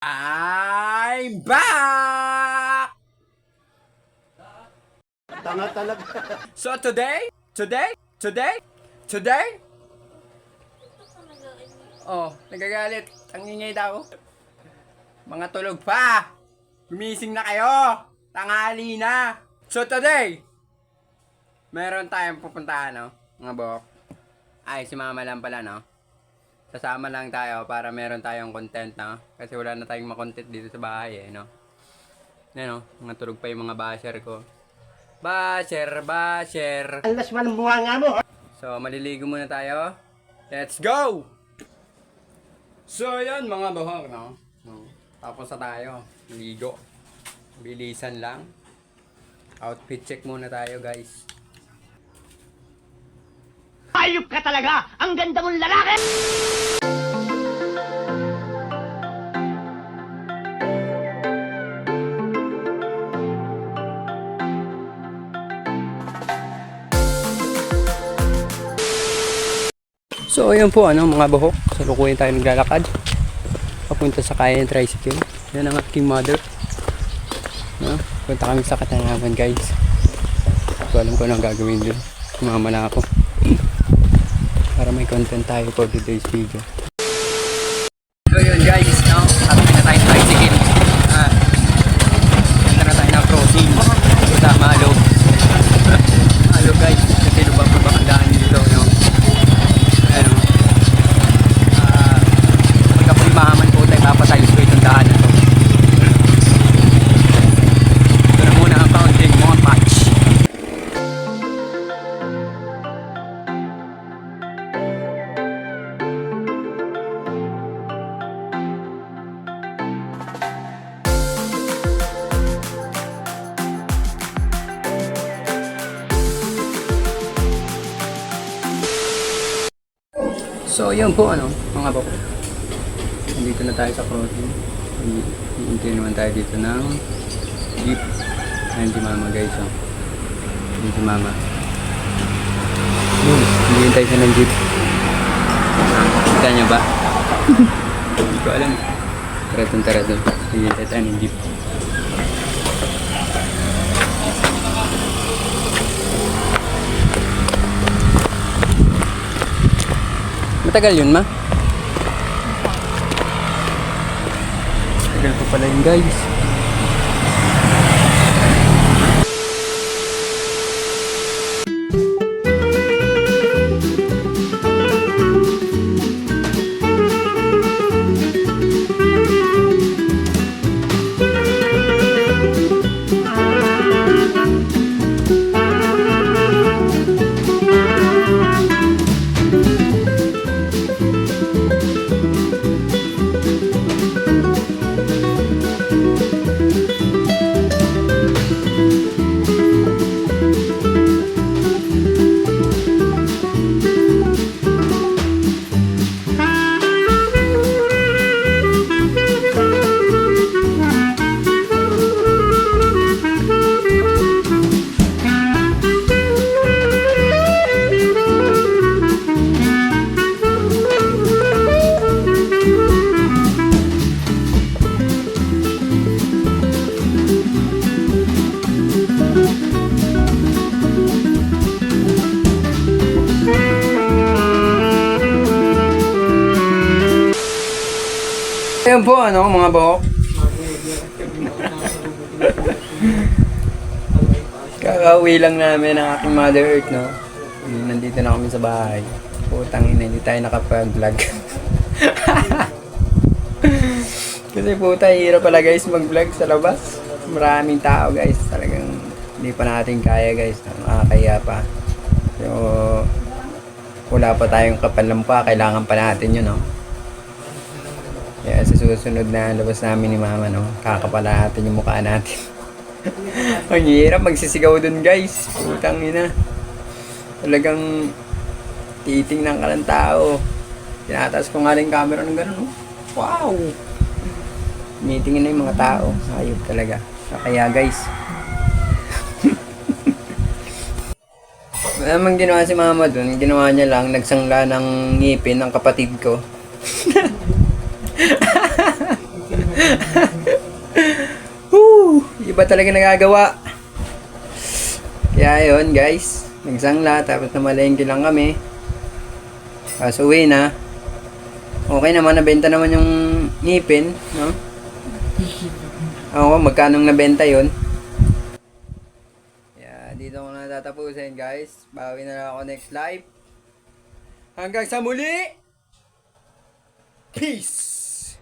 I'm back! Tanga talaga. So today, oh, nagagalit. Ang ingay daw. Mga tulog pa. Gumising na kayo. Tanghali na. So today, meron tayong pupuntahan, no? Mga bok. Ay, si mama lang pala, no? Sasama lang tayo para meron tayong content, no? Kasi wala na tayong makontent dito sa bahay, no? Yan, no? Mga tulog pa yung mga basher ko. Basher. Alas man ang bunga nga mo. So, maliligo muna tayo. Let's go! So, yan mga bahok, no? Tapos na tayo. Ligo. Bilisan lang. Outfit check muna tayo, guys. Ayup ka talaga! Ang ganda mong lalaki! So, ayun po, mga bahok. Salukuyan tayo naglalakad. Papunta sa kaya ng tricycle. Yan ang aking mother. No? Punta kami sa Katangawan, guys. Hindi ko alam kung anong gagawin dun. Sumama na ako. Para may content tayo for today's video. So, yun guys, no? Tapos na tayo sa tricycle. Punta na tayo ng crossing. Punta, Malo. Malo, guys. Kasi lubang ang daan dito, no? Ano, magkapulimahaman po tayo papatayos ko itong daan na to. Ito na muna ang fountain mo ang patch. So, yun po, mga bako. Nandito na tayo sa crossing. Hintay naman tayo dito ng jeep. Ayan si mama, guys, oh. Ayan si mama. Hindi tayo siya ng jeep. Kita niya ba? Hindi ko alam. Tara dun. Hindi tayo ng jeep. Matagal yun, ma? Matagal pa pala yun, guys. Ayan po, mga bahok. Kakauwi lang namin ang aking Mother Earth, no? Nandito na kami sa bahay. Putang ina, hindi tayo nakapag-vlog. Kasi puta, hirap pala guys mag-vlog sa labas. Maraming tao guys. Talagang hindi pa natin kaya guys. Nakakaya pa. So, wala pa tayong kapalampa. Kailangan pa natin yun, no? Kaya sa susunod na labas namin ni mama, no, kakapala natin yung mukha natin. Ang hirap magsisigaw dun guys. Putang ina. Talagang titingnan ka ng tao. Tinataas ko nga rin camera ng gano'n. Wow! Meetingin na yung mga tao. Ayop talaga. Kaya guys. Wala namang ginawa si mama dun. Ginawa niya lang, nagsangla ng ngipin ng kapatid ko. Woo! Iba talaga nagagawa. Kaya yun guys, nagsangla tapos namalengke lang kami. Kaso uwi na. Okay naman, nabenta naman yung ngipin, no? Ako, magkanong nabenta yun. Kaya dito ko na tatapusin guys. Bawi na lang ako next live. Hanggang sa muli! Peace!